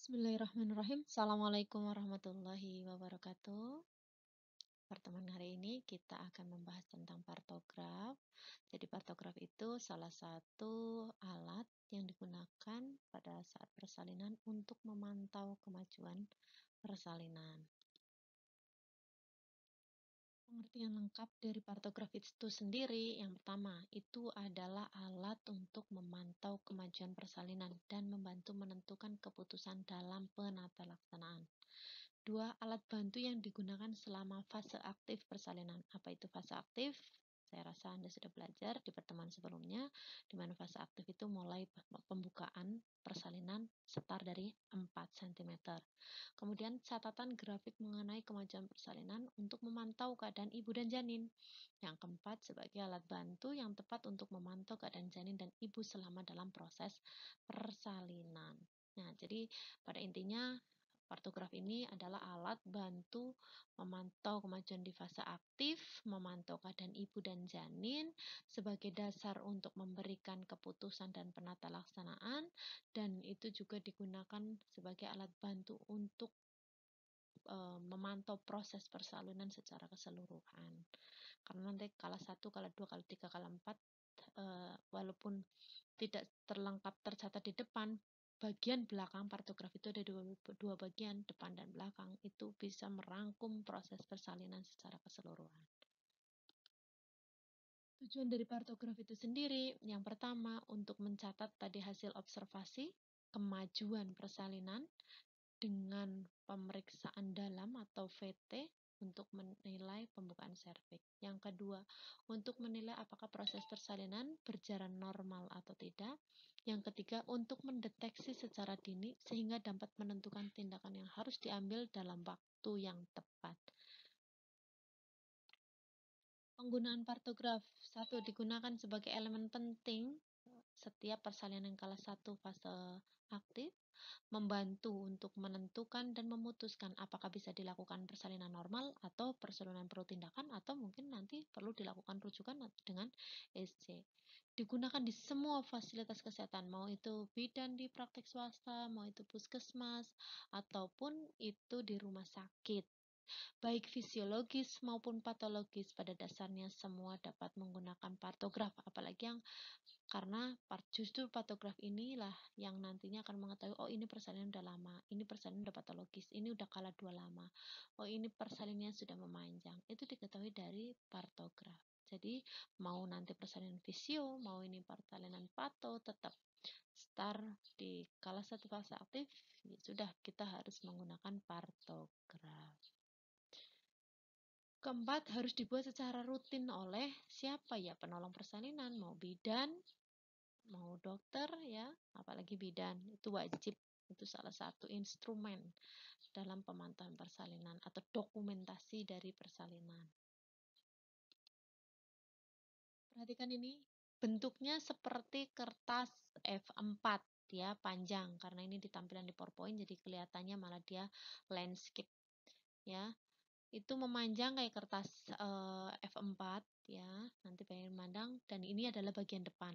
Bismillahirrahmanirrahim. Assalamualaikum warahmatullahi wabarakatuh. Pertemuan hari ini kita akan membahas tentang partograf. Jadi partograf itu salah satu alat yang digunakan pada saat persalinan untuk memantau kemajuan persalinan. Pengertian lengkap dari partograf itu sendiri, yang pertama, itu adalah alat untuk memantau kemajuan persalinan dan membantu menentukan keputusan dalam penata laksanaan. Dua, alat bantu yang digunakan selama fase aktif persalinan. Apa itu fase aktif? Saya rasa Anda sudah belajar di pertemuan sebelumnya, di mana fase aktif itu mulai pembukaan persalinan start dari 4 cm. Kemudian catatan grafik mengenai kemajuan persalinan untuk memantau keadaan ibu dan janin. Yang keempat, sebagai alat bantu yang tepat untuk memantau keadaan janin dan ibu selama dalam proses persalinan. Nah, jadi pada intinya partograf ini adalah alat bantu memantau kemajuan di fase aktif, memantau keadaan ibu dan janin sebagai dasar untuk memberikan keputusan dan penata laksanaan, dan itu juga digunakan sebagai alat bantu untuk memantau proses persalinan secara keseluruhan. Karena nanti kala 1, kala 2, kala 3, kala 4, walaupun tidak terlengkap tercatat di depan, bagian belakang partograf itu ada dua bagian, depan dan belakang, itu bisa merangkum proses persalinan secara keseluruhan. Tujuan dari partograf itu sendiri, yang pertama untuk mencatat tadi hasil observasi kemajuan persalinan dengan pemeriksaan dalam atau VT untuk menilai pembukaan serviks. Yang kedua, untuk menilai apakah proses persalinan berjalan normal atau tidak. Yang ketiga, untuk mendeteksi secara dini sehingga dapat menentukan tindakan yang harus diambil dalam waktu yang tepat. Penggunaan partograf. 1. Digunakan sebagai elemen penting setiap persalinan kala 1 fase aktif, membantu untuk menentukan dan memutuskan apakah bisa dilakukan persalinan normal atau persalinan perlu tindakan atau mungkin nanti perlu dilakukan rujukan dengan SC. Digunakan di semua fasilitas kesehatan, mau itu bidan di praktek swasta, mau itu puskesmas, ataupun itu di rumah sakit. Baik fisiologis maupun patologis, pada dasarnya semua dapat menggunakan partograf, apalagi yang karena justru partograf inilah yang nantinya akan mengetahui, oh ini persalinan udah lama, ini persalinan udah patologis, ini udah kala 2 lama, oh ini persalinannya sudah memanjang. Itu diketahui dari partograf. Jadi mau nanti persalinan fisio, mau ini persalinan pato, tetap start di kala 1 fase aktif, ya sudah kita harus menggunakan partograf. Keempat, harus dibuat secara rutin oleh siapa ya? Penolong persalinan, mau bidan, mau dokter ya, apalagi bidan, itu wajib. Itu salah satu instrumen dalam pemantauan persalinan atau dokumentasi dari persalinan. Perhatikan ini, bentuknya seperti kertas F4 ya, panjang, karena ini ditampilan di PowerPoint jadi kelihatannya malah dia landscape ya. Itu memanjang kayak kertas F4 ya, nanti pengen memandang, dan ini adalah bagian depan.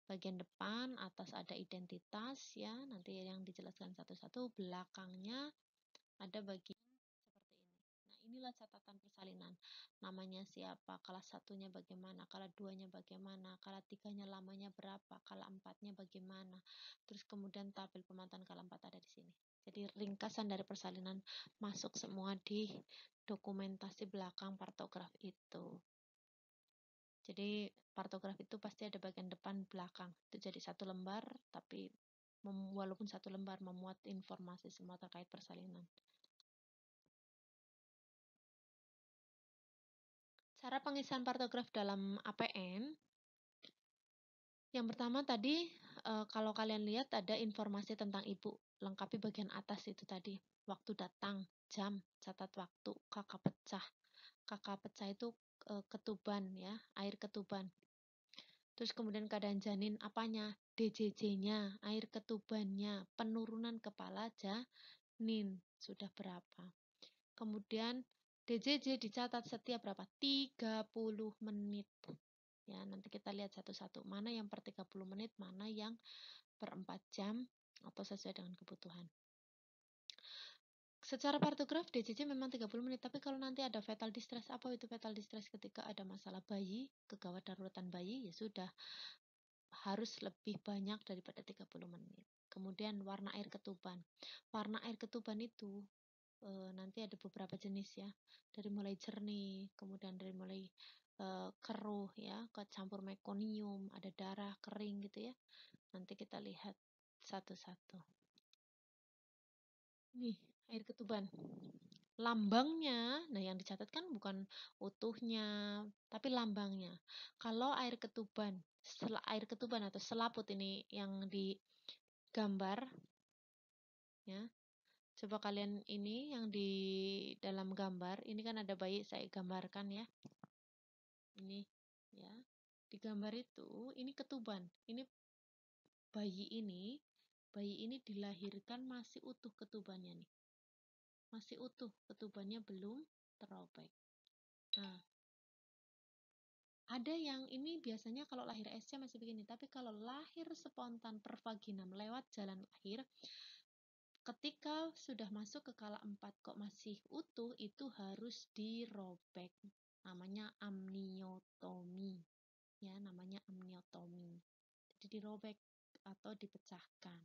Bagian depan, atas ada identitas ya, nanti yang dijelaskan satu-satu, belakangnya ada bagian seperti ini. Nah, inilah catatan persalinan. Namanya siapa, kala 1-nya bagaimana, kala 2-nya bagaimana, kala 3-nya lamanya berapa, kala 4-nya bagaimana. Terus kemudian tabel pemantauan kala 4 ada di sini. Jadi ringkasan dari persalinan masuk semua di dokumentasi belakang partograf itu. Jadi partograf itu pasti ada bagian depan belakang. Itu jadi satu lembar, tapi walaupun satu lembar memuat informasi semua terkait persalinan. Cara pengisian partograf dalam APN. Yang pertama tadi, kalau kalian lihat ada informasi tentang ibu. Lengkapi bagian atas itu tadi. Waktu datang, jam, catat waktu, kakak pecah. Kakak pecah itu ketuban ya, air ketuban. Terus kemudian keadaan janin apanya? DJJ-nya, air ketubannya, penurunan kepala janin sudah berapa. Kemudian DJJ dicatat setiap berapa? 30 menit. Ya, nanti kita lihat satu-satu. Mana yang per 30 menit, mana yang per 4 jam atau sesuai dengan kebutuhan. Secara partograf DCC memang 30 menit, tapi kalau nanti ada fetal distress, apa itu fetal distress? Ketika ada masalah bayi, kegawat daruratan bayi, ya sudah harus lebih banyak daripada 30 menit. Kemudian warna air ketuban. Warna air ketuban itu nanti ada beberapa jenis ya. Dari mulai jernih, kemudian dari mulai keruh ya, kecampur mekonium, ada darah, kering gitu ya. Nanti kita lihat satu-satu. Nih, air ketuban. Lambangnya, nah yang dicatatkan bukan utuhnya, tapi lambangnya. Kalau air ketuban, air ketuban atau selaput ini yang digambar, ya. Coba kalian ini yang di dalam gambar, ini kan ada bayi saya gambarkan ya. Ini ya. Di gambar itu, ini ketuban. Ini bayi ini dilahirkan masih utuh ketubannya nih. Masih utuh, ketubannya belum terobek. Nah, ada yang ini biasanya kalau lahir SC masih begini, tapi kalau lahir spontan per vaginam lewat jalan lahir, ketika sudah masuk ke kala 4 kok masih utuh, itu harus dirobek. Namanya amniotomi. Ya, namanya amniotomi. Jadi dirobek atau dipecahkan.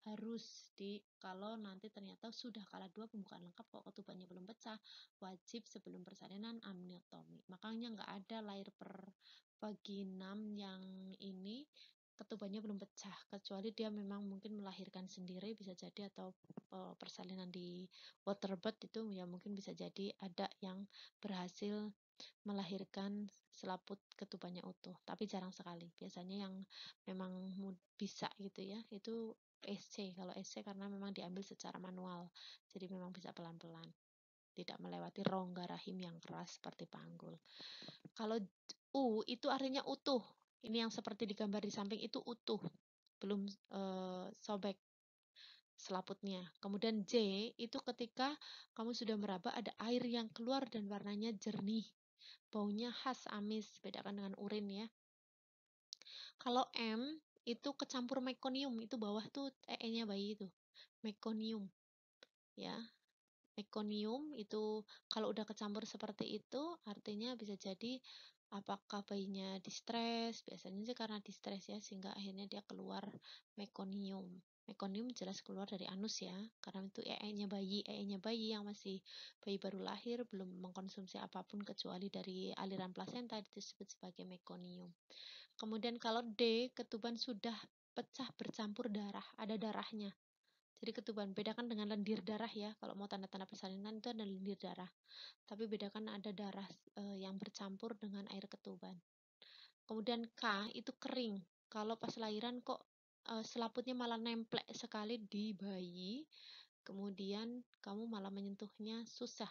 Harus kalau nanti ternyata sudah kala 2 pembukaan lengkap kok ketubannya belum pecah, wajib sebelum persalinan amniotomi. Makanya nggak ada lahir per vaginam yang ini ketubannya belum pecah, kecuali dia memang mungkin melahirkan sendiri bisa jadi, atau persalinan di waterbird itu ya mungkin bisa jadi ada yang berhasil melahirkan selaput ketubannya utuh, tapi jarang sekali. Biasanya yang memang bisa gitu ya, itu SC. Kalau SC karena memang diambil secara manual, jadi memang bisa pelan-pelan, tidak melewati rongga rahim yang keras seperti panggul. Kalau U itu artinya utuh. Ini yang seperti digambar di samping itu utuh, belum sobek selaputnya. Kemudian J itu ketika kamu sudah meraba ada air yang keluar dan warnanya jernih. Baunya khas amis, bedakan dengan urin ya. Kalau M itu kecampur mekonium, itu bawah tuh nya bayi itu. Mekonium ya. Mekonium itu kalau udah kecampur seperti itu artinya bisa jadi apakah bayinya distres, biasanya sih karena distres ya sehingga akhirnya dia keluar mekonium. Mekonium jelas keluar dari anus ya, karena itu nya bayi yang masih bayi baru lahir belum mengkonsumsi apapun kecuali dari aliran plasenta disebut sebagai mekonium. Kemudian kalau D, ketuban sudah pecah bercampur darah, ada darahnya. Jadi ketuban, bedakan dengan lendir darah ya. Kalau mau tanda-tanda persalinan itu ada lendir darah. Tapi bedakan ada darah yang bercampur dengan air ketuban. Kemudian K itu kering. Kalau pas lahiran kok selaputnya malah nemplek sekali di bayi. Kemudian kamu malah menyentuhnya susah.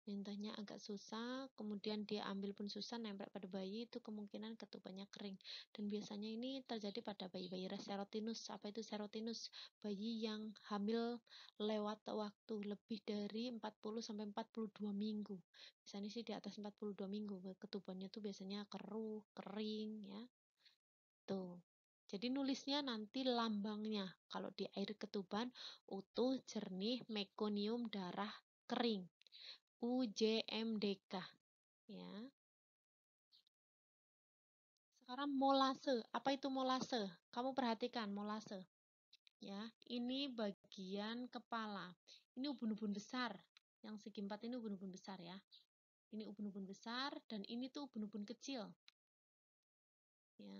Menyentuhnya agak susah, kemudian dia ambil pun susah, nempel pada bayi, itu kemungkinan ketubannya kering. Dan biasanya ini terjadi pada bayi-bayi serotinus. Apa itu serotinus? Bayi yang hamil lewat waktu lebih dari 40-42 minggu. Biasanya sih di atas 42 minggu. Ketubannya tuh biasanya keruh, kering ya. Tuh. Jadi nulisnya nanti lambangnya. Kalau di air ketuban utuh, jernih, mekonium, darah, kering. UJMDK ya. Sekarang molase. Apa itu molase? Kamu perhatikan molase. Ya, ini bagian kepala. Ini ubun-ubun besar. Yang segi 4 ini ubun-ubun besar ya. Ini ubun-ubun besar dan ini tuh ubun-ubun kecil. Ya.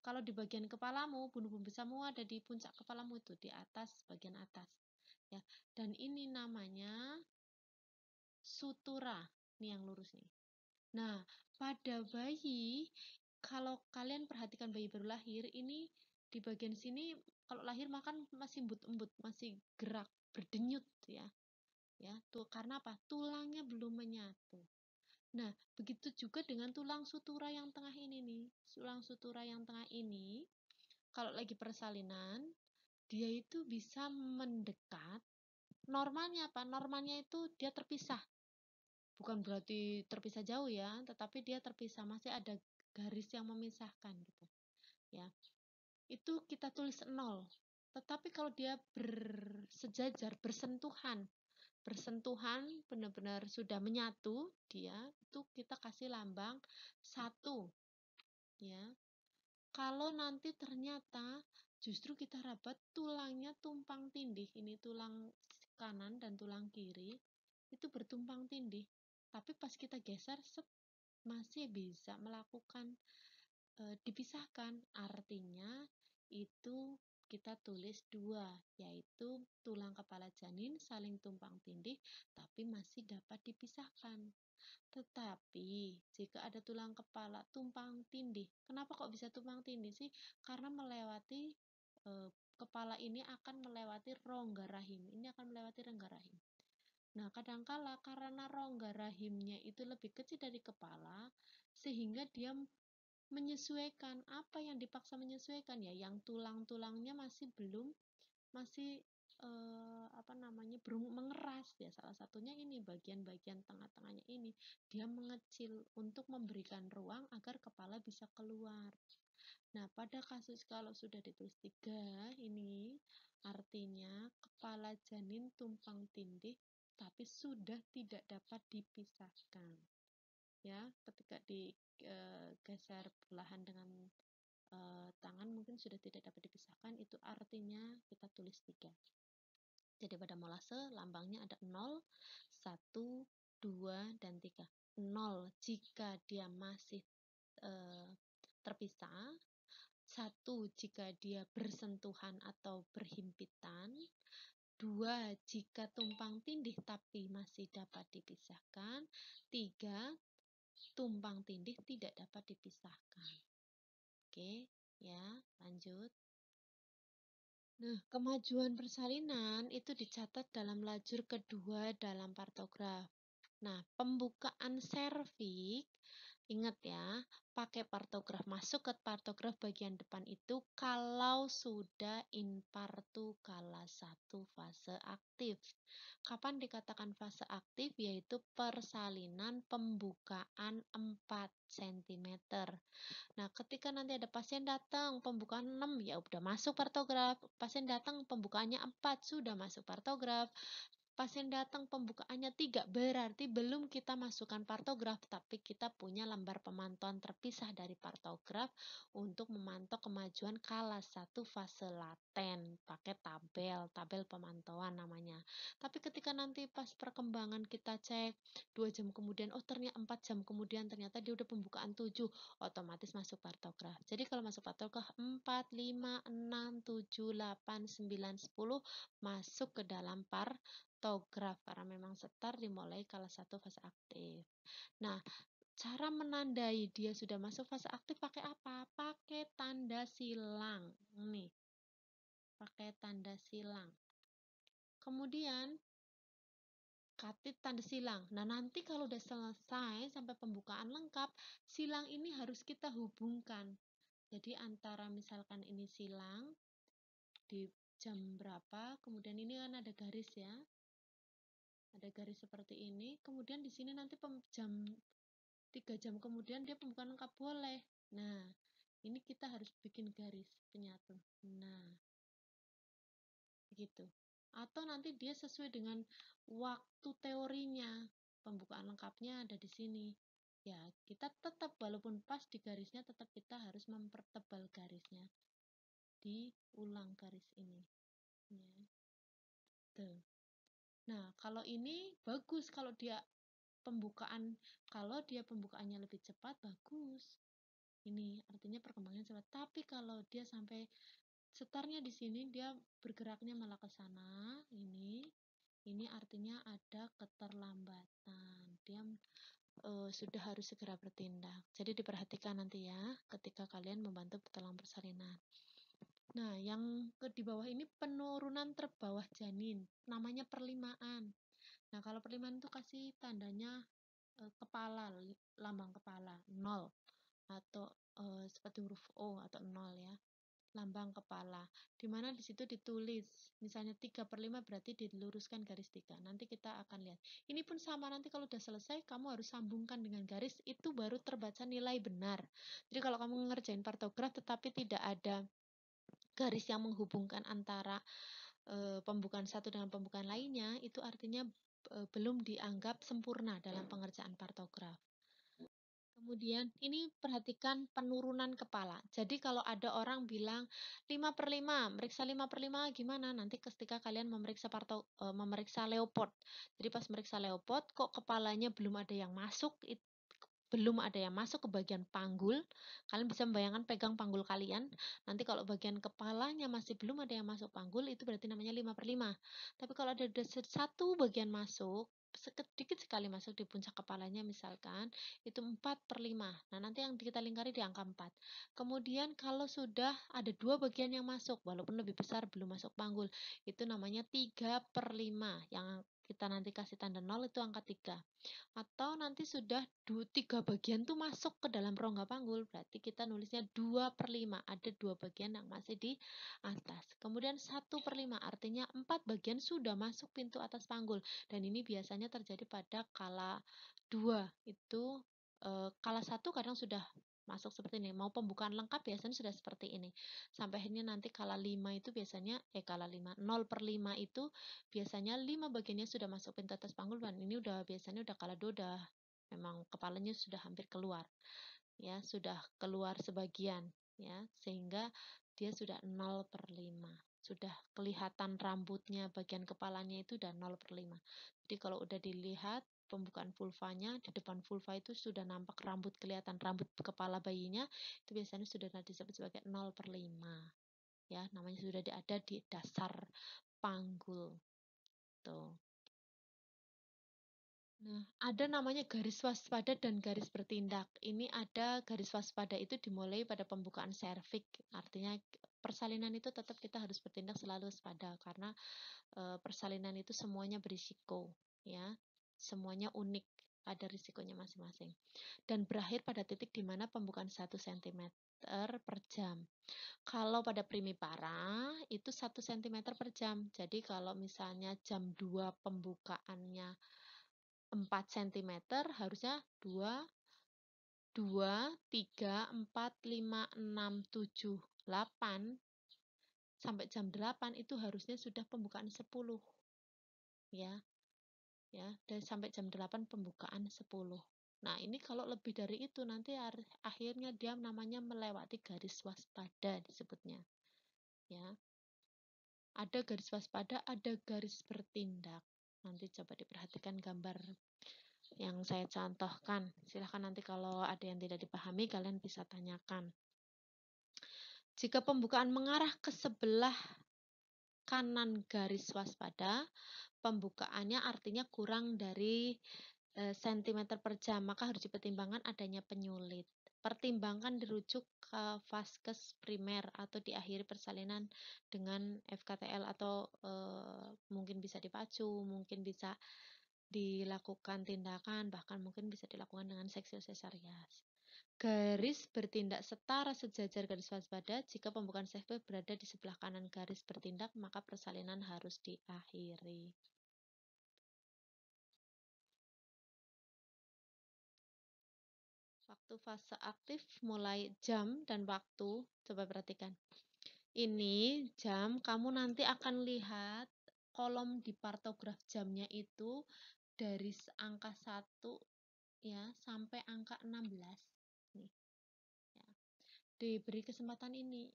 Kalau di bagian kepalamu, ubun-ubun besarmu ada di puncak kepalamu itu, di atas, bagian atas. Ya. Dan ini namanya sutura. Ini yang lurus nih. Nah, pada bayi, kalau kalian perhatikan bayi baru lahir, ini di bagian sini kalau lahir makan masih embut-embut, masih gerak, berdenyut ya. Ya, tuh karena apa? Tulangnya belum menyatu. Nah, begitu juga dengan tulang sutura yang tengah ini nih. Tulang sutura yang tengah ini, kalau lagi persalinan, dia itu bisa mendekat. Normalnya apa? Normalnya itu dia terpisah. Bukan berarti terpisah jauh ya, tetapi dia terpisah, masih ada garis yang memisahkan gitu. Ya. Itu kita tulis 0. Tetapi kalau dia bersejajar, bersentuhan bersentuhan, benar-benar sudah menyatu dia, itu kita kasih lambang 1 ya. Kalau nanti ternyata justru kita rabat tulangnya tumpang tindih, ini tulang kanan dan tulang kiri itu bertumpang tindih, tapi pas kita geser masih bisa melakukan dipisahkan, artinya itu kita tulis 2, yaitu tulang kepala janin saling tumpang tindih tapi masih dapat dipisahkan. Tetapi jika ada tulang kepala tumpang tindih, kenapa kok bisa tumpang tindih sih? Karena melewati kepala ini akan melewati rongga rahim. Ini akan melewati rongga rahim. Nah, kadangkala karena rongga rahimnya itu lebih kecil dari kepala, sehingga dia menyesuaikan. Apa yang dipaksa menyesuaikan ya? Yang tulang-tulangnya masih belum mengeras ya. Salah satunya ini bagian-bagian tengah-tengahnya ini dia mengecil untuk memberikan ruang agar kepala bisa keluar. Nah, pada kasus kalau sudah ditulis 3 ini artinya kepala janin tumpang tindih tapi sudah tidak dapat dipisahkan. Ya, ketika digeser belahan dengan tangan mungkin sudah tidak dapat dipisahkan, itu artinya kita tulis 3. Jadi pada molase lambangnya ada 0, 1, 2, dan 3. 0 jika dia masih terpisah, 1 jika dia bersentuhan atau berhimpitan, 2 jika tumpang tindih tapi masih dapat dipisahkan, 3 tumpang tindih tidak dapat dipisahkan. Oke, ya, lanjut. Nah, kemajuan persalinan itu dicatat dalam lajur kedua dalam partograf. Nah, pembukaan serviks, ingat ya, pakai partograf, masuk ke partograf bagian depan itu kalau sudah infartu kala 1 fase aktif. Kapan dikatakan fase aktif? Yaitu persalinan pembukaan 4 cm. Nah, ketika nanti ada pasien datang pembukaan 6, ya udah masuk partograf. Pasien datang pembukaannya 4, sudah masuk partograf. Pasien datang pembukaannya 3, berarti belum kita masukkan partograf, tapi kita punya lembar pemantauan terpisah dari partograf untuk memantau kemajuan kala 1 fase laten, pakai tabel pemantauan namanya. Tapi ketika nanti pas perkembangan kita cek 2 jam kemudian, oh ternyata 4 jam kemudian ternyata dia udah pembukaan 7, otomatis masuk partograf. Jadi kalau masuk partograf 4, 5, 6, 7, 8, 9, 10 masuk ke dalam partograf karena memang setar dimulai kala 1 fase aktif. Nah, cara menandai dia sudah masuk fase aktif pakai apa? Pakai tanda silang. Nih, pakai tanda silang. Kemudian katit tanda silang. Nah, nanti kalau udah selesai sampai pembukaan lengkap, silang ini harus kita hubungkan. Jadi antara misalkan ini silang di jam berapa, kemudian ini kan ada garis ya. Ada garis seperti ini, kemudian di sini nanti jam 3 jam kemudian dia pembukaan lengkap boleh. Nah, ini kita harus bikin garis penyatu. Nah, gitu. Atau nanti dia sesuai dengan waktu teorinya. Pembukaan lengkapnya ada di sini. Ya, kita tetap walaupun pas di garisnya tetap kita harus mempertebal garisnya. Diulang garis ini. Ya. Tuh. Nah, kalau ini bagus kalau dia pembukaannya lebih cepat bagus. Ini artinya perkembangannya cepat. Tapi kalau dia sampai setarnya di sini dia bergeraknya malah ke sana, ini artinya ada keterlambatan. Dia sudah harus segera bertindak. Jadi diperhatikan nanti ya ketika kalian membantu tulang persalinan. Nah, yang di bawah ini penurunan terbawah janin, namanya perlimaan. Nah, kalau perlimaan itu kasih tandanya kepala, lambang kepala 0 atau seperti huruf O atau 0 ya. Lambang kepala, dimana di situ ditulis misalnya 3/5 berarti diluruskan garis 3. Nanti kita akan lihat. Ini pun sama, nanti kalau udah selesai kamu harus sambungkan dengan garis, itu baru terbaca nilai benar. Jadi kalau kamu ngerjain partograf tetapi tidak ada garis yang menghubungkan antara pembukaan satu dengan pembukaan lainnya, itu artinya belum dianggap sempurna dalam pengerjaan partograf. Kemudian ini perhatikan penurunan kepala. Jadi kalau ada orang bilang 5/5, meriksa 5/5 gimana? Nanti ketika kalian memeriksa leopard. Jadi pas meriksa leopard kok kepalanya belum ada yang masuk ke bagian panggul. Kalian bisa membayangkan pegang panggul kalian. Nanti kalau bagian kepalanya masih belum ada yang masuk panggul, itu berarti namanya 5/5. Tapi kalau ada satu bagian masuk, sedikit sekali masuk di puncak kepalanya misalkan, itu 4/5. Nah, nanti yang kita lingkari di angka 4. Kemudian kalau sudah ada dua bagian yang masuk, walaupun lebih besar belum masuk panggul, itu namanya 3/5. Yang kita nanti kasih tanda 0 itu angka 3. Atau nanti sudah 3 bagian tuh masuk ke dalam rongga panggul, berarti kita nulisnya 2/5, ada 2 bagian yang masih di atas. Kemudian 1/5 artinya 4 bagian sudah masuk pintu atas panggul, dan ini biasanya terjadi pada kala 2 itu. Kala 1 kadang sudah masuk seperti ini, mau pembukaan lengkap biasanya sudah seperti ini. Sampai akhirnya nanti kala 5 itu biasanya, kala 5, 0/5 itu biasanya 5 bagiannya sudah masuk pintu atas panggul, dan ini biasanya udah kala 2, udah memang kepalanya sudah hampir keluar. Ya, sudah keluar sebagian ya, sehingga dia sudah 0/5. Sudah kelihatan rambutnya, bagian kepalanya itu udah 0/5. Jadi kalau udah dilihat pembukaan vulvanya, di depan vulva itu sudah nampak rambut, kelihatan rambut kepala bayinya, itu biasanya sudah disebut sebagai 0/5. Ya, namanya sudah ada di dasar panggul. Tuh. Nah, ada namanya garis waspada dan garis bertindak. Ini ada garis waspada itu dimulai pada pembukaan serviks. Artinya persalinan itu tetap kita harus bertindak selalu waspada karena persalinan itu semuanya berisiko, ya. Semuanya unik, ada risikonya masing-masing. Dan berakhir pada titik di mana pembukaan 1 cm per jam. Kalau pada primipara itu 1 cm per jam. Jadi kalau misalnya jam 2 pembukaannya 4 cm, harusnya 2, 2, 3, 4, 5, 6, 7, 8, sampai jam 8 itu harusnya sudah pembukaan 10. Ya, ya, dari sampai jam 8 pembukaan 10. Nah, ini kalau lebih dari itu nanti akhirnya dia namanya melewati garis waspada disebutnya. Ya. Ada garis waspada, ada garis bertindak. Nanti coba diperhatikan gambar yang saya contohkan. Silahkan nanti kalau ada yang tidak dipahami, kalian bisa tanyakan. Jika pembukaan mengarah ke sebelah kanan garis waspada, pembukaannya artinya kurang dari sentimeter per jam, maka harus dipertimbangkan adanya penyulit. Pertimbangkan dirujuk ke vaskes primer atau diakhiri persalinan dengan FKTL atau mungkin bisa dipacu, mungkin bisa dilakukan tindakan, bahkan mungkin bisa dilakukan dengan seksi sesarias. Garis bertindak setara sejajar garis waspada. Jika pembukaan sektor berada di sebelah kanan garis bertindak, maka persalinan harus diakhiri. Waktu fase aktif mulai jam dan waktu. Coba perhatikan. Ini jam, kamu nanti akan lihat kolom di partograf jamnya itu dari angka 1 ya sampai angka 16. Nih, ya. Diberi kesempatan ini.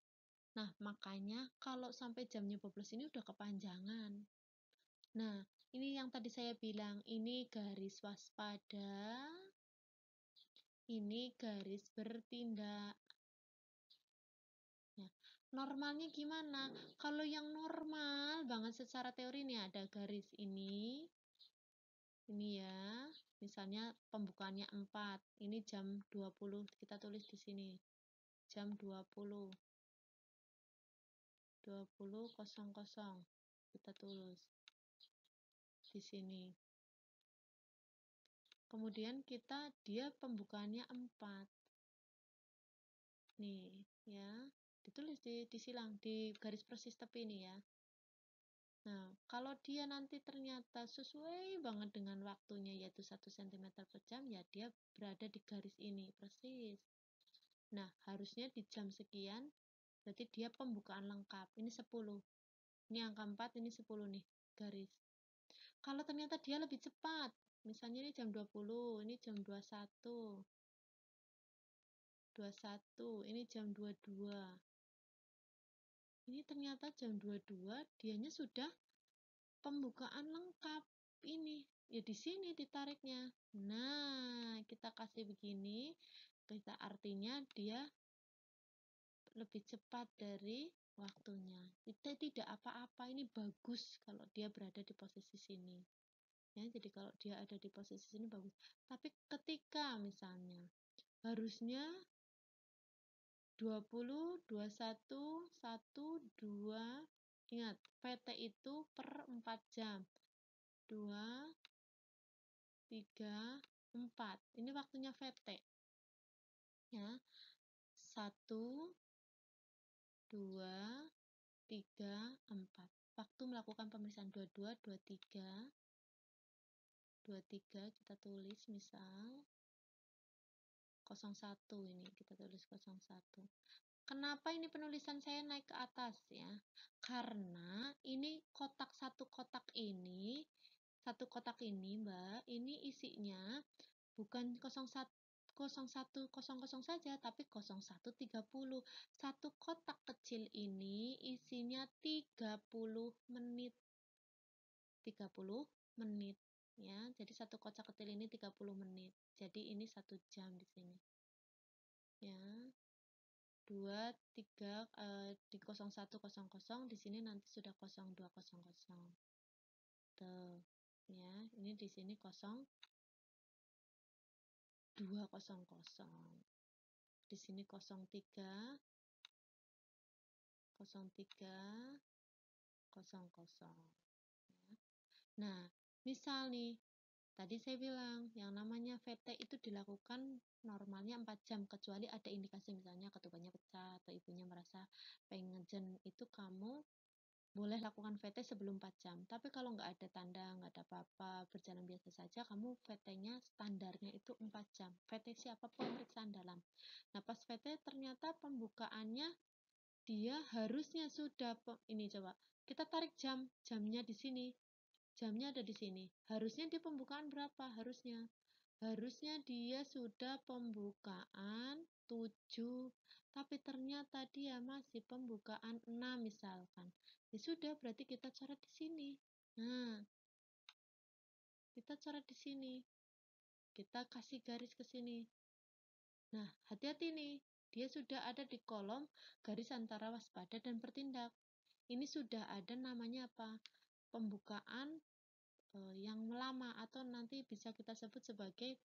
Nah, makanya kalau sampai jamnya 12 ini udah kepanjangan. Nah, ini yang tadi saya bilang, ini garis waspada, ini garis bertindak. Ya, normalnya gimana? Kalau yang normal banget secara teori nih ada garis ini ya. Misalnya pembukaannya 4. Ini jam 20, kita tulis di sini. Jam 20. 20.00 kita tulis di sini. Kemudian dia pembukaannya 4. Nih, ya. Ditulis disilang di garis persis tepi ini ya. Nah, kalau dia nanti ternyata sesuai banget dengan waktunya yaitu 1 cm per jam, ya dia berada di garis ini persis. Nah, harusnya di jam sekian berarti dia pembukaan lengkap. Ini 10. Ini angka 4, ini 10 nih, garis. Kalau ternyata dia lebih cepat, misalnya ini jam 20, ini jam 21, ini jam 22. Ini ternyata jam 22, dianya sudah pembukaan lengkap. Ini, ya di sini ditariknya. Nah, kita kasih begini, kita artinya dia lebih cepat dari waktunya. Itu tidak apa-apa, ini bagus kalau dia berada di posisi sini. Ya, jadi kalau dia ada di posisi sini bagus. Tapi ketika misalnya harusnya 20, 21, 1, 2, ingat, VT itu per 4 jam. 2, 3, 4. Ini waktunya VT. Ya. 1, 2, 3, 4. Waktu melakukan pemeriksaan 22, 23. 23 kita tulis misal 01 ini kita tulis 01. Kenapa ini penulisan saya naik ke atas ya? Karena ini satu kotak ini Mbak, ini isinya bukan 0100 saja, tapi 0130. Satu kotak kecil ini isinya 30 menit. 30 menit ya. Jadi satu kotak kecil ini 30 menit. Jadi ini 1 jam di sini. Ya. 2, 3 di 0100 di sini nanti sudah 0200. Tuh. Ya, ini di sini 0200. Di sini 03 03 00. Ya. Nah, misal nih, tadi saya bilang yang namanya VT itu dilakukan normalnya 4 jam, kecuali ada indikasi misalnya ketubannya pecah atau ibunya merasa pengen ngejen, itu kamu boleh lakukan VT sebelum 4 jam. Tapi kalau nggak ada tanda, nggak ada apa-apa, berjalan biasa saja, kamu VT-nya standarnya itu 4 jam. VT siapa? Pemeriksaan dalam. Nah, pas VT ternyata pembukaannya dia harusnya sudah, ini coba, kita tarik jamnya di sini. Jamnya ada di sini. Harusnya di pembukaan berapa? Harusnya dia sudah pembukaan 7, tapi ternyata dia masih pembukaan 6 misalkan. Ya sudah, berarti kita coret di sini. Nah, kita coret di sini. Kita kasih garis ke sini. Nah, hati-hati nih. Dia sudah ada di kolom garis antara waspada dan bertindak. Ini sudah ada namanya apa? Pembukaan yang lama, atau nanti bisa kita sebut sebagai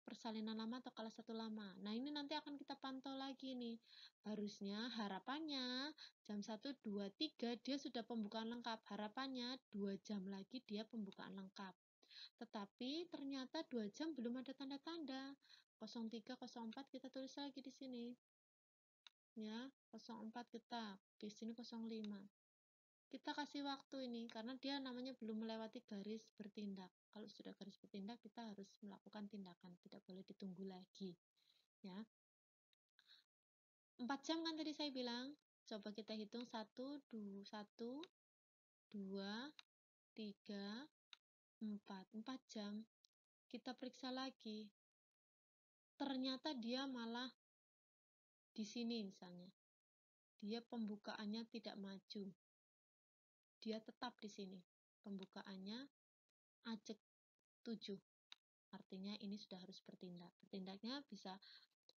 persalinan lama atau kelas 1 lama. Nah, ini nanti akan kita pantau lagi nih. Harusnya harapannya jam 1, 2, 3 dia sudah pembukaan lengkap. Harapannya 2 jam lagi dia pembukaan lengkap. Tetapi ternyata 2 jam belum ada tanda-tanda. 03, 04 kita tulis lagi di sini. Ya, 04 kita, di sini 05. Kita kasih waktu ini karena dia namanya belum melewati garis bertindak. Kalau sudah garis bertindak, kita harus melakukan tindakan, tidak boleh ditunggu lagi. Ya. 4 jam kan tadi saya bilang. Coba kita hitung 1, 2, 3, 4. 4 jam. Kita periksa lagi. Ternyata dia malah di sini misalnya. Dia pembukaannya tidak maju. Dia tetap di sini. Pembukaannya ajek 7. Artinya ini sudah harus bertindak. Bertindaknya bisa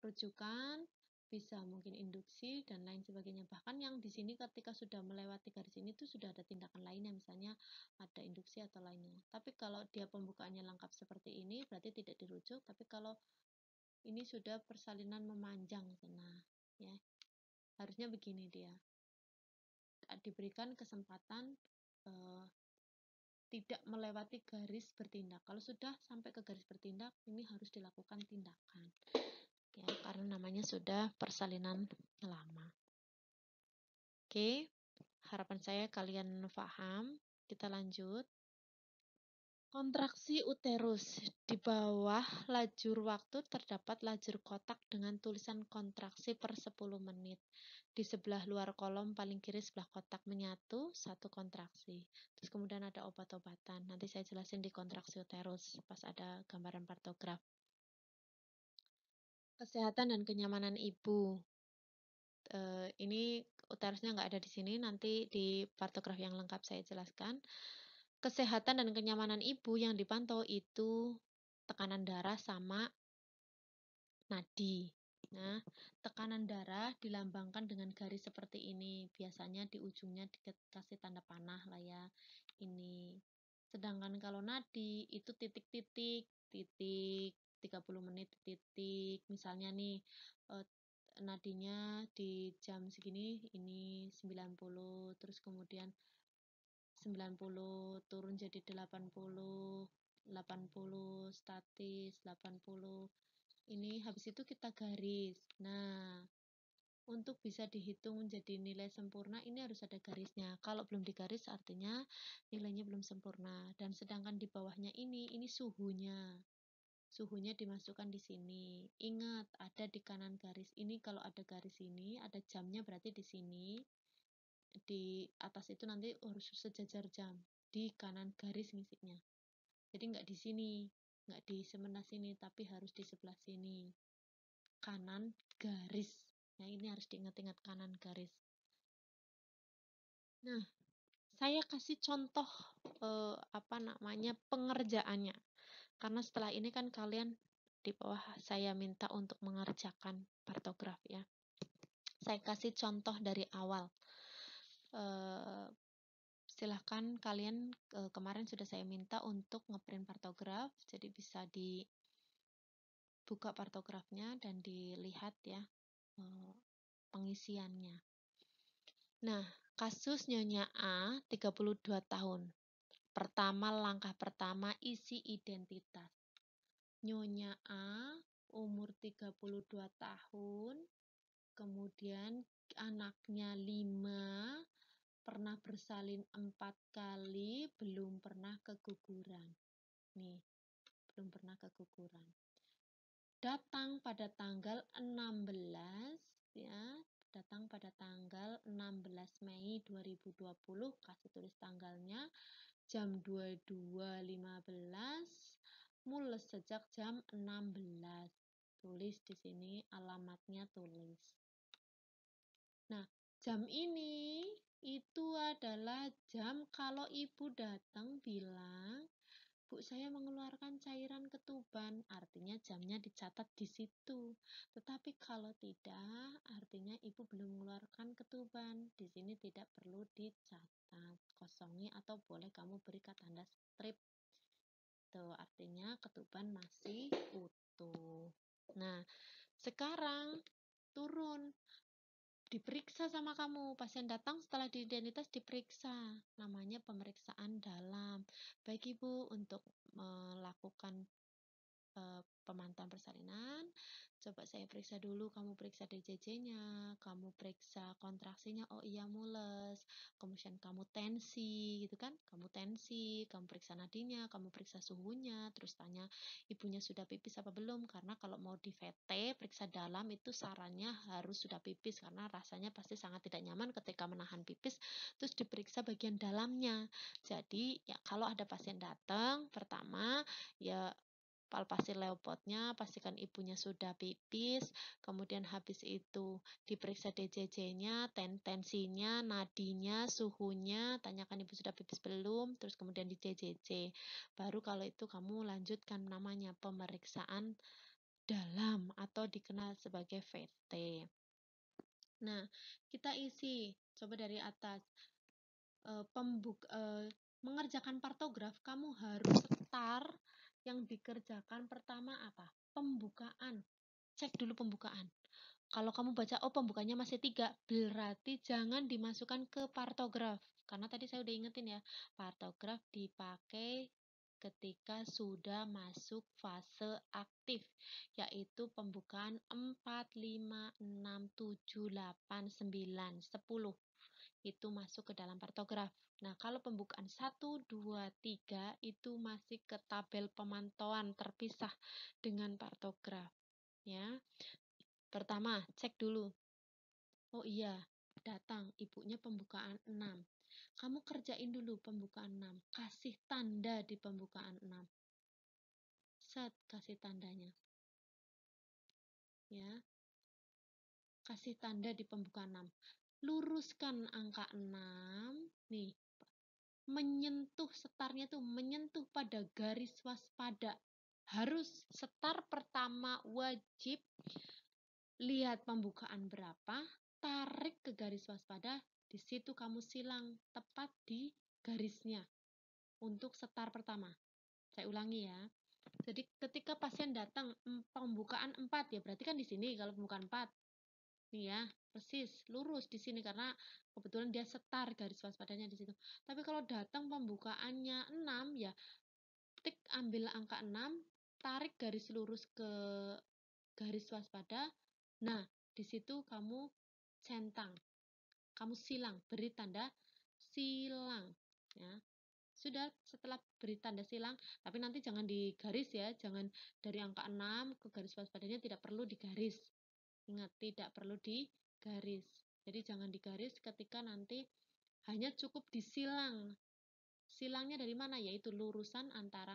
rujukan, bisa mungkin induksi, dan lain sebagainya. Bahkan yang di sini ketika sudah melewati garis ini tuh sudah ada tindakan lainnya, misalnya ada induksi atau lainnya. Tapi kalau dia pembukaannya lengkap seperti ini, berarti tidak dirujuk. Tapi kalau ini sudah persalinan memanjang, nah, ya harusnya begini dia. Diberikan kesempatan tidak melewati garis bertindak. Kalau sudah sampai ke garis bertindak, ini harus dilakukan tindakan. Ya, karena namanya sudah persalinan lama. Oke, harapan saya kalian paham. Kita lanjut. Kontraksi uterus. Di bawah lajur waktu terdapat lajur kotak dengan tulisan kontraksi per 10 menit. Di sebelah luar kolom paling kiri sebelah kotak menyatu, satu kontraksi. Terus kemudian ada obat-obatan. Nanti saya jelasin di kontraksi uterus pas ada gambaran partograf. Kesehatan dan kenyamanan ibu. Ini uterusnya nggak ada di sini, nanti di partograf yang lengkap saya jelaskan. Kesehatan dan kenyamanan ibu yang dipantau itu tekanan darah sama nadi. Nah, tekanan darah dilambangkan dengan garis seperti ini. Biasanya di ujungnya dikasih tanda panah lah ya. Ini. Sedangkan kalau nadi itu titik-titik, titik 30 menit titik. Misalnya nih nadinya di jam segini ini 90, terus kemudian 90 turun jadi 80, 80 statis, 80. Ini habis itu kita garis. Nah, untuk bisa dihitung menjadi nilai sempurna ini harus ada garisnya. Kalau belum digaris artinya nilainya belum sempurna. Dan sedangkan di bawahnya ini suhunya. Suhunya dimasukkan di sini. Ingat, ada di kanan garis ini. Kalau ada garis ini, ada jamnya berarti di sini. Di atas itu nanti harus sejajar jam. Di kanan garis ngisinya. Jadi nggak di sini, nggak di sebelah sini, tapi harus di sebelah sini. Kanan garis. Nah, ini harus diingat-ingat kanan garis. Nah, saya kasih contoh pengerjaannya. Karena setelah ini kan kalian di bawah saya minta untuk mengerjakan partograf ya. Saya kasih contoh dari awal. Silahkan kalian kemarin sudah saya minta untuk ngeprint partograf, jadi bisa dibuka partografnya dan dilihat ya pengisiannya. Nah, kasus Nyonya A 32 tahun. Langkah pertama isi identitas. Nyonya A umur 32 tahun, kemudian anaknya 5, pernah bersalin 4 kali, belum pernah keguguran. Nih, belum pernah keguguran. Datang pada tanggal 16 ya, datang pada tanggal 16 Mei 2020, kasih tulis tanggalnya jam 22.15, mules sejak jam 16. Tulis di sini alamatnya tulis. Nah, jam ini itu adalah jam kalau ibu datang bilang, "Bu, saya mengeluarkan cairan ketuban," artinya jamnya dicatat di situ. Tetapi kalau tidak, artinya ibu belum mengeluarkan ketuban. Di sini tidak perlu dicatat, kosongi atau boleh kamu beri tanda strip. Tuh, artinya ketuban masih utuh. Nah, sekarang turun diperiksa sama kamu. Pasien datang setelah di identitas diperiksa. Namanya pemeriksaan dalam. Baik Ibu, untuk melakukan pemantauan persalinan, coba saya periksa dulu, kamu periksa DJJ-nya, kamu periksa kontraksinya, oh iya mules, kemudian kamu tensi, gitu kan, kamu tensi, kamu periksa nadinya, kamu periksa suhunya, terus tanya ibunya sudah pipis apa belum, karena kalau mau di VT, periksa dalam itu sarannya harus sudah pipis, karena rasanya pasti sangat tidak nyaman ketika menahan pipis, terus diperiksa bagian dalamnya. Jadi ya kalau ada pasien datang, pertama ya palpasi leopotnya, pastikan ibunya sudah pipis, kemudian habis itu diperiksa DJJ-nya, tensinya, nadinya, suhunya, tanyakan ibu sudah pipis belum, terus kemudian di DJJ. Baru kalau itu kamu lanjutkan namanya pemeriksaan dalam atau dikenal sebagai VT. Nah, kita isi, coba dari atas. Mengerjakan partograf, kamu harus start yang dikerjakan pertama apa? Pembukaan. Cek dulu pembukaan. Kalau kamu baca, oh pembukanya masih 3, berarti jangan dimasukkan ke partograf. Karena tadi saya udah ingetin ya, partograf dipakai ketika sudah masuk fase aktif, yaitu pembukaan 4, 5, 6, 7, 8, 9, 10. itu masuk ke dalam partograf. Nah, kalau pembukaan 1, 2, 3 itu masih ke tabel pemantauan terpisah dengan partograf. Ya. Pertama, cek dulu. Oh iya, datang ibunya pembukaan 6. Kamu kerjain dulu pembukaan 6. Kasih tanda di pembukaan 6. Set, kasih tandanya. Ya. Kasih tanda di pembukaan 6. Luruskan angka 6. Nih, menyentuh setarnya tuh menyentuh pada garis waspada. Harus setar pertama wajib lihat pembukaan berapa, tarik ke garis waspada, di situ kamu silang tepat di garisnya untuk setar pertama. Saya ulangi ya. Jadi ketika pasien datang pembukaan 4 ya berarti kan di sini kalau pembukaan 4. Nih ya, persis lurus di sini karena kebetulan dia setar garis waspadanya di situ. Tapi kalau datang pembukaannya 6 ya tik ambil angka 6, tarik garis lurus ke garis waspada. Nah, di situ kamu centang, kamu silang, beri tanda silang. Ya. Sudah setelah beri tanda silang, tapi nanti jangan digaris ya, jangan dari angka 6 ke garis waspadanya tidak perlu digaris. Ingat, tidak perlu digaris. Jadi jangan digaris ketika nanti hanya cukup disilang. Silangnya dari mana? Yaitu lurusan antara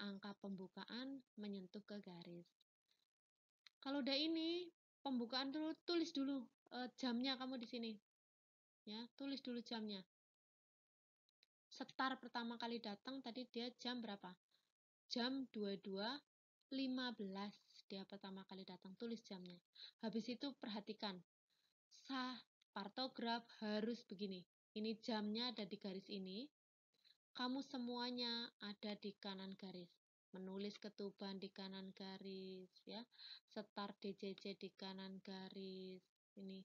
angka pembukaan menyentuh ke garis. Kalau udah ini, pembukaan dulu, tulis dulu jamnya kamu di sini. Ya, tulis dulu jamnya. Setar pertama kali datang tadi dia jam berapa? Jam 22.15 dia pertama kali datang, tulis jamnya. Habis itu perhatikan, partograf harus begini. Ini jamnya ada di garis ini. Kamu semuanya ada di kanan garis. Menulis ketuban di kanan garis, ya. Setar DJJ di kanan garis. Ini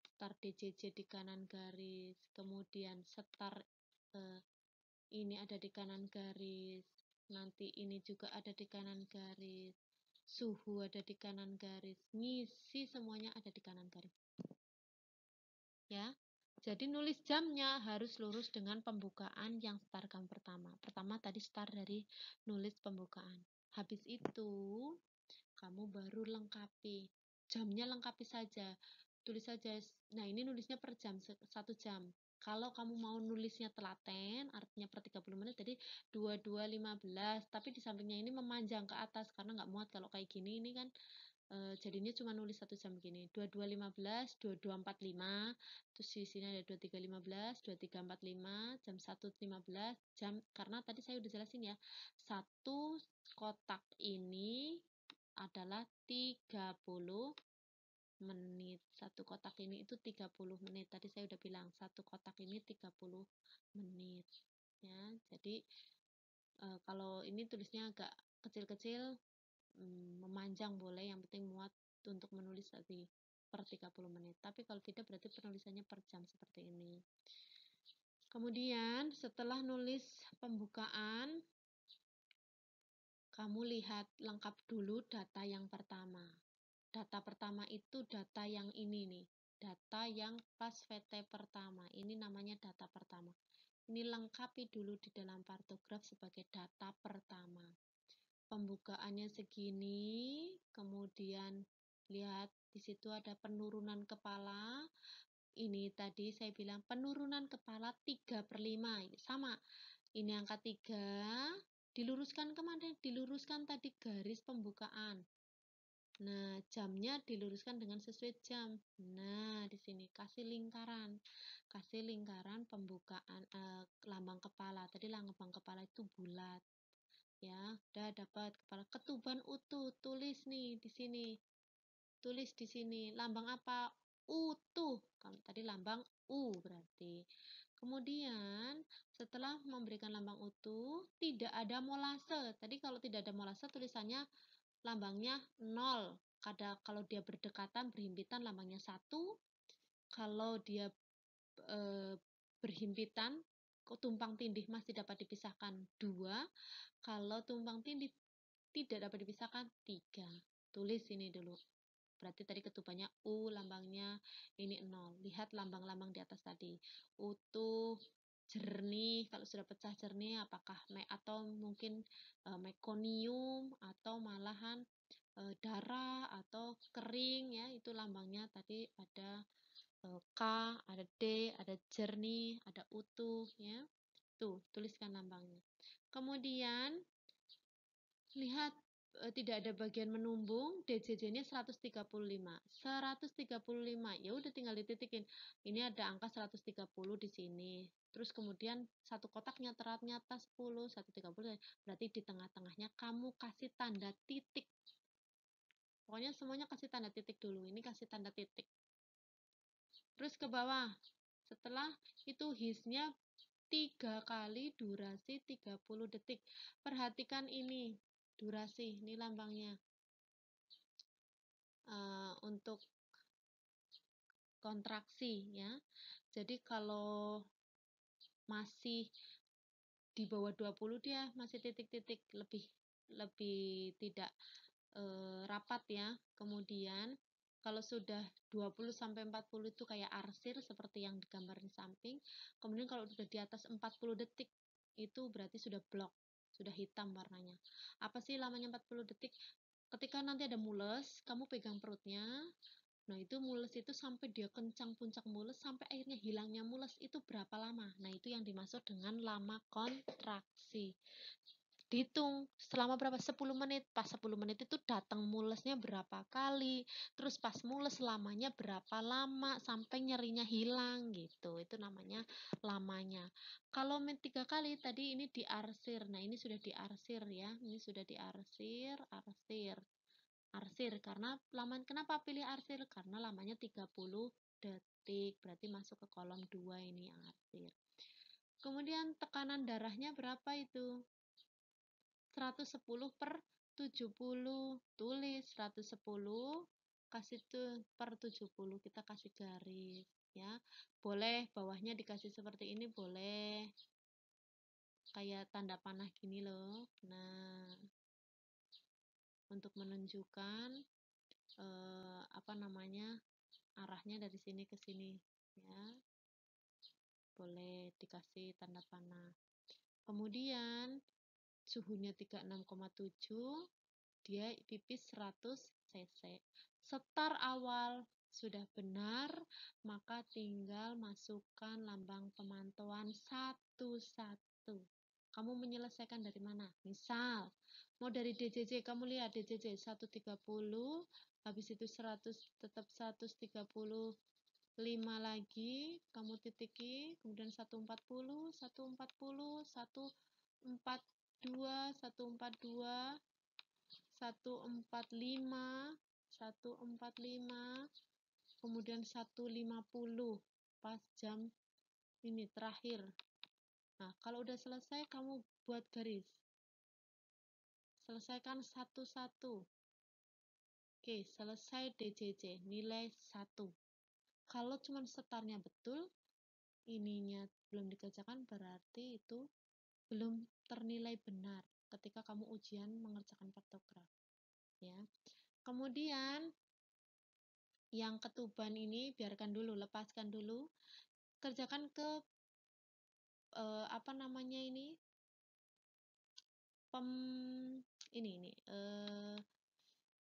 setar DJJ di kanan garis. Kemudian setar ini ada di kanan garis. Nanti ini juga ada di kanan garis. Suhu ada di kanan garis. Ngisi semuanya ada di kanan garis. Ya. Jadi nulis jamnya harus lurus dengan pembukaan yang start kamu pertama. Pertama tadi start dari nulis pembukaan. Habis itu kamu baru lengkapi. Jamnya lengkapi saja. Tulis saja. Nah, ini nulisnya per jam, 1 jam. Kalau kamu mau nulisnya telaten, artinya per 30 menit, jadi 22.15. Tapi di sampingnya ini memanjang ke atas, karena nggak muat kalau kayak gini. Ini kan jadinya cuma nulis 1 jam begini. 22.15, 22.45, terus di sini ada 23.15, 23.45, jam 1.15, jam, karena tadi saya udah jelasin ya, satu kotak ini adalah 30 menit. Satu kotak ini itu 30 menit. Tadi saya udah bilang, satu kotak ini 30 menit. Ya, jadi kalau ini tulisnya agak kecil-kecil, memanjang boleh, yang penting muat untuk menulis tadi per 30 menit. Tapi kalau tidak berarti penulisannya per jam seperti ini. Kemudian setelah nulis pembukaan, kamu lihat lengkap dulu data yang pertama. Data pertama itu data yang ini nih. Data yang pas VT pertama. Ini namanya data pertama. Ini lengkapi dulu di dalam partograf sebagai data pertama. Pembukaannya segini, kemudian lihat di situ ada penurunan kepala. Ini tadi saya bilang penurunan kepala 3/5. Sama, ini angka 3, diluruskan kemana? Diluruskan tadi garis pembukaan. Nah, jamnya diluruskan dengan sesuai jam. Nah, di sini kasih lingkaran. Kasih lingkaran pembukaan lambang kepala. Tadi lambang kepala itu bulat. Ya, udah dapat kepala ketuban utuh. Tulis nih di sini. Tulis di sini. Lambang apa? Utuh. Kamu tadi lambang U berarti. Kemudian, setelah memberikan lambang utuh, tidak ada molase. Tadi kalau tidak ada molase, tulisannya lambangnya 0. Kalau dia berdekatan, berhimpitan, lambangnya 1. Kalau dia berhimpitan, tumpang tindih masih dapat dipisahkan 2. Kalau tumpang tindih tidak dapat dipisahkan 3. Tulis ini dulu. berarti tadi ketubannya U, lambangnya ini 0. Lihat lambang-lambang di atas tadi. Utuh, jernih, kalau sudah pecah jernih apakah atau mungkin mekonium atau malahan darah atau kering ya, itu lambangnya tadi ada K, ada D, ada jernih, ada utuh ya. Tuh, tuliskan lambangnya. Kemudian lihat tidak ada bagian menumbung, DJJ-nya 135. 135. Ya udah tinggal dititikin. Ini ada angka 130 di sini. Terus kemudian satu kotaknya ternyata 10, 130. Berarti di tengah-tengahnya kamu kasih tanda titik. Pokoknya semuanya kasih tanda titik dulu. Ini kasih tanda titik. Terus ke bawah. Setelah itu his-nya 3 kali durasi 30 detik. Perhatikan ini. Durasi, ini lambangnya. Untuk kontraksi ya. Jadi kalau masih di bawah 20 dia masih titik-titik lebih tidak rapat ya. Kemudian kalau sudah 20 sampai 40 itu kayak arsir seperti yang digambar di samping. Kemudian kalau sudah di atas 40 detik itu berarti sudah blok, sudah hitam warnanya. Apa sih lamanya 40 detik? Ketika nanti ada mules, kamu pegang perutnya. Nah, itu mules itu sampai dia kencang puncak mules sampai akhirnya hilangnya mules itu berapa lama? Nah, itu yang dimaksud dengan lama kontraksi. Dihitung selama berapa? 10 menit. Pas 10 menit itu datang mulesnya berapa kali. Terus pas mules lamanya berapa lama sampai nyerinya hilang gitu. Itu namanya lamanya. Kalau 3 kali tadi ini diarsir. Nah, ini sudah diarsir ya. Ini sudah diarsir, arsir karena laman kenapa pilih arsir? Karena lamanya 30 detik. Berarti masuk ke kolom 2 ini yang arsir. Kemudian tekanan darahnya berapa itu? 110 per 70. Tulis 110 kasih tuh per 70. Kita kasih garis ya. Boleh bawahnya dikasih seperti ini boleh. Kayak tanda panah gini loh. Nah, untuk menunjukkan apa namanya? Arahnya dari sini ke sini ya. Boleh dikasih tanda panah. Kemudian suhunya 36,7, dia pipis 100 cc. Setar awal sudah benar, maka tinggal masukkan lambang pemantauan satu-satu. Kamu menyelesaikan dari mana? Misal, mau dari DJJ, kamu lihat DJJ 130, habis itu 100, tetap 130, 5 lagi, kamu titiki, kemudian 140, 140, 142, 142, 145, 145, kemudian 150 pas jam ini terakhir. Nah, kalau udah selesai kamu buat garis. Selesaikan satu-satu. Oke, selesai DJJ, nilai 1. Kalau cuma setarnya betul, ininya belum dikerjakan berarti itu belum ternilai benar ketika kamu ujian mengerjakan paktograf ya. Kemudian yang ketuban ini biarkan dulu, lepaskan dulu, kerjakan ke apa namanya ini ini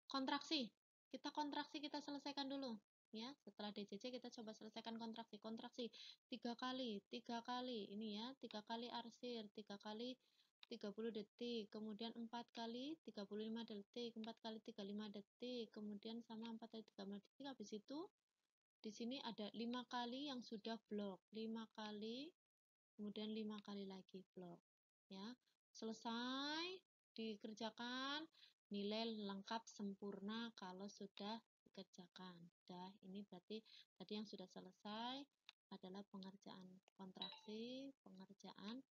kontraksi. Kita selesaikan dulu ya. Setelah DJJ kita coba selesaikan kontraksi 3 kali ini ya, 3 kali arsir, 3 kali 30 detik, kemudian 4 kali 35 detik, 4 kali 35 detik, kemudian sama 4 kali 35 detik. Habis itu di sini ada 5 kali yang sudah blok, 5 kali, kemudian 5 kali lagi blok ya. Selesai dikerjakan, nilai lengkap sempurna kalau sudah dikerjakan. Dah, ini berarti tadi yang sudah selesai adalah pengerjaan kontraksi, pengerjaan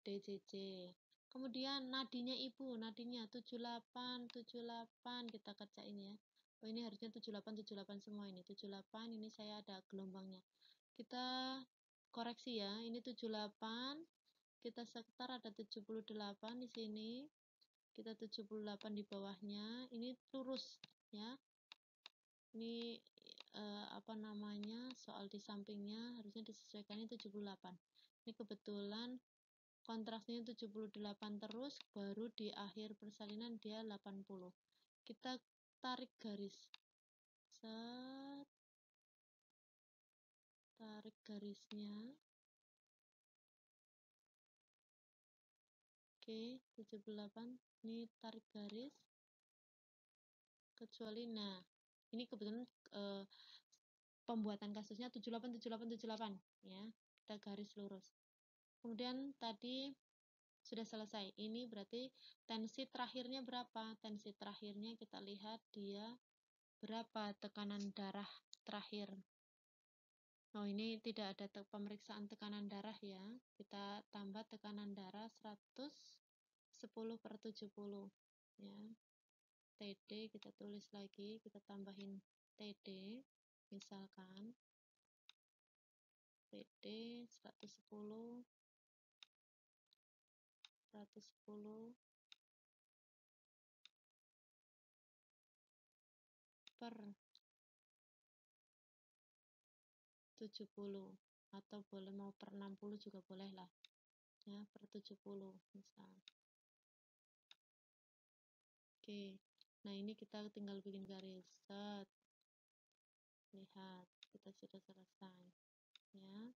DJJ. Kemudian nadinya ibu, nadinya 78, 78 kita kerjain ya. Oh, ini harusnya 78, 78 semua ini. 78, ini saya ada gelombangnya. Kita koreksi ya, ini 78, kita sekitar ada 78 di sini. Kita 78 di bawahnya, ini lurus. ya. Ini apa namanya, soal di sampingnya harusnya disesuaikan ini 78. Ini kebetulan kontrasnya 78 terus, baru di akhir persalinan dia 80. Kita tarik garis. Set, tarik garisnya. Oke, 78. Ini tarik garis. Kecuali, nah, ini kebetulan pembuatan kasusnya 78, 78, 78. Ya, kita garis lurus. Kemudian tadi sudah selesai. Ini berarti tensi terakhirnya berapa? Tensi terakhirnya kita lihat dia berapa tekanan darah terakhir. Oh, ini tidak ada pemeriksaan tekanan darah ya. Kita tambah tekanan darah 110/70 ya. TD kita tulis lagi, kita tambahin TD. Misalkan TD 110 per 70, atau boleh mau per 60 juga boleh lah ya, per 70 misal. Oke, nah ini kita tinggal bikin garis. Set, lihat, kita sudah selesai ya.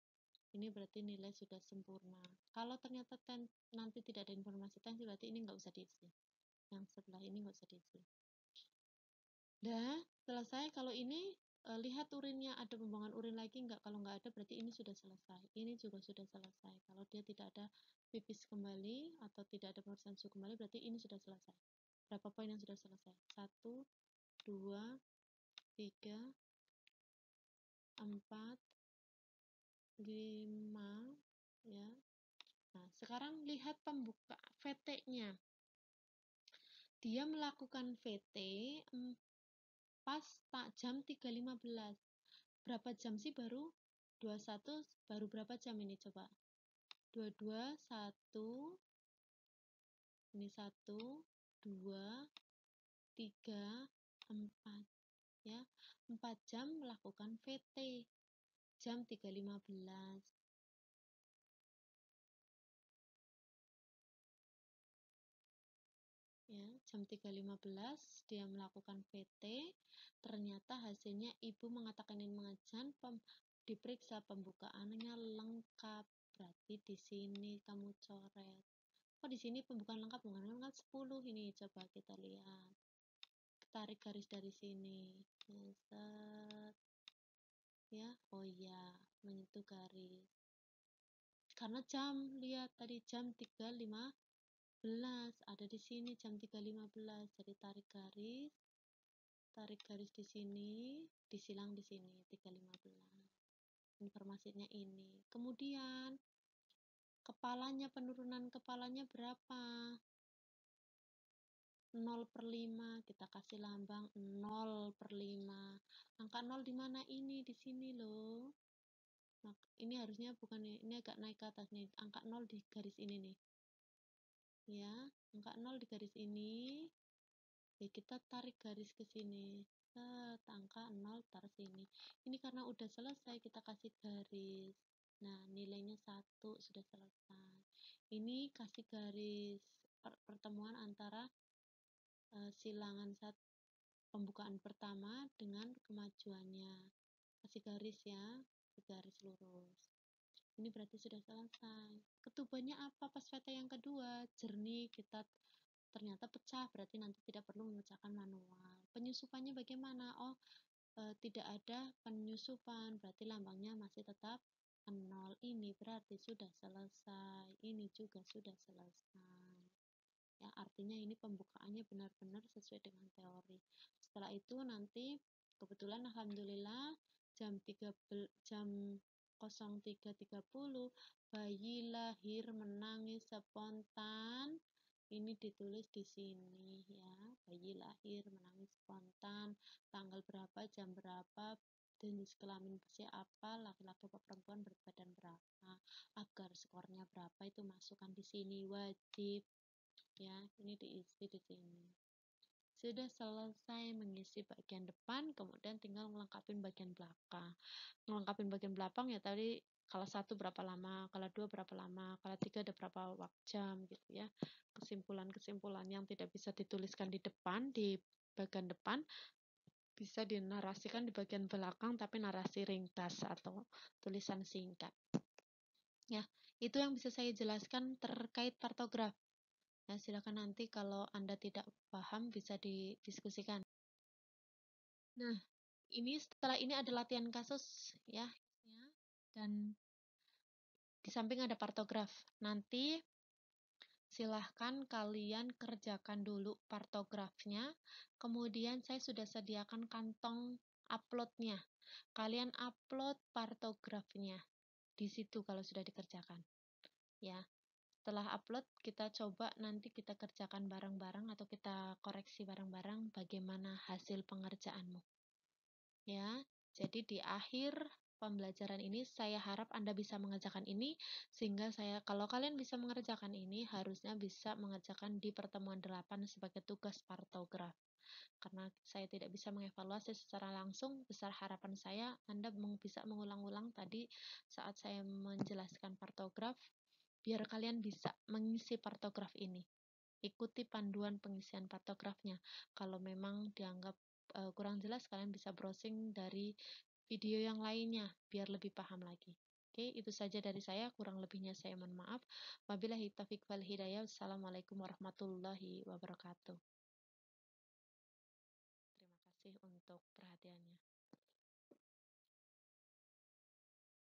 Ini berarti nilai sudah sempurna. Kalau ternyata nanti tidak ada informasi tensi, berarti ini nggak usah diisi, yang sebelah ini nggak usah diisi. Dah selesai. Kalau ini lihat urinnya, ada pembuangan urin lagi nggak? Kalau nggak ada berarti ini sudah selesai. Ini juga sudah selesai. Kalau dia tidak ada pipis kembali atau tidak ada pemeriksaan suhu kembali, berarti ini sudah selesai. Berapa poin yang sudah selesai? 1, 2, 3, 4, 5 ya. Nah, sekarang lihat pembuka VT-nya. Dia melakukan VT pas jam 3.15. Berapa jam sih baru? 21 baru berapa jam ini coba? 22, 1, ini 1, 2, 3, 4 ya. 4 jam melakukan VT. Jam 3.15. Ya, jam 3.15 dia melakukan VT, ternyata hasilnya ibu mengatakan ini mengajan, diperiksa pembukaannya lengkap. Berarti di sini kamu coret. Oh, di sini pembukaan lengkap bukan kan 10 ini, coba kita lihat. Tarik garis dari sini. Set. Ya, oh iya, menyentuh garis. Karena jam, lihat tadi jam 3.15 ada di sini jam 3.15. Jadi tarik garis di sini, disilang di sini 3.15. Informasinya ini. Kemudian kepalanya, penurunan kepalanya berapa? 0/5, kita kasih lambang 0/5. Angka 0 di mana ini? Di sini loh. Nah, ini harusnya bukan, ini agak naik ke atas nih. Angka 0 di garis ini nih. Ya, angka 0 di garis ini. Ya, kita tarik garis ke sini. Angka 0 taruh sini. Ini karena udah selesai, kita kasih garis. Nah, nilainya 1 sudah selesai. Ini kasih garis pertemuan antara silangan pembukaan pertama dengan kemajuannya. Kasih garis ya, garis lurus. Ini berarti sudah selesai. Ketubannya apa pas VT yang kedua? Jernih, kita ternyata pecah, berarti nanti tidak perlu memecahkan manual. Penyusupannya bagaimana? Oh, tidak ada penyusupan, berarti lambangnya masih tetap 0. Ini berarti sudah selesai. Ini juga sudah selesai. Ya, artinya ini pembukaannya benar-benar sesuai dengan teori. Setelah itu nanti kebetulan alhamdulillah jam 03.30 bayi lahir menangis spontan. Ini ditulis di sini ya, bayi lahir menangis spontan, tanggal berapa, jam berapa, jenis kelamin usia apa, laki-laki atau perempuan, berat badan berapa, agar skornya berapa itu masukkan di sini, wajib ya. Ini diisi di sini. Sudah selesai mengisi bagian depan, kemudian tinggal melengkapi bagian belakang. Melengkapi bagian belakang ya tadi, kalau satu berapa lama, kalau dua berapa lama, kalau tiga ada berapa jam gitu ya. Kesimpulan-kesimpulan yang tidak bisa dituliskan di depan, di bagian depan, bisa dinarasikan di bagian belakang, tapi narasi ringkas atau tulisan singkat. Ya, itu yang bisa saya jelaskan terkait partograf. Ya, silakan nanti kalau Anda tidak paham bisa didiskusikan. Nah, ini setelah ini ada latihan kasus ya. Dan di samping ada partograf. Nanti silahkan kalian kerjakan dulu partografnya. Kemudian saya sudah sediakan kantong uploadnya. Kalian upload partografnya di situ kalau sudah dikerjakan. Ya. Setelah upload, kita coba nanti kita kerjakan bareng-bareng atau kita koreksi bareng-bareng bagaimana hasil pengerjaanmu. Ya, jadi di akhir pembelajaran ini saya harap Anda bisa mengerjakan ini sehingga kalau kalian bisa mengerjakan ini harusnya bisa mengerjakan di pertemuan 8 sebagai tugas partograf. Karena saya tidak bisa mengevaluasi secara langsung, besar harapan saya Anda bisa mengulang-ulang tadi saat saya menjelaskan partograf biar kalian bisa mengisi partograf ini. Ikuti panduan pengisian partografnya. Kalau memang dianggap kurang jelas, kalian bisa browsing dari video yang lainnya biar lebih paham lagi. Oke, itu saja dari saya. Kurang lebihnya saya mohon maaf. Wabillahi taufiq wal hidayah. Wassalamualaikum warahmatullahi wabarakatuh. Terima kasih untuk perhatiannya.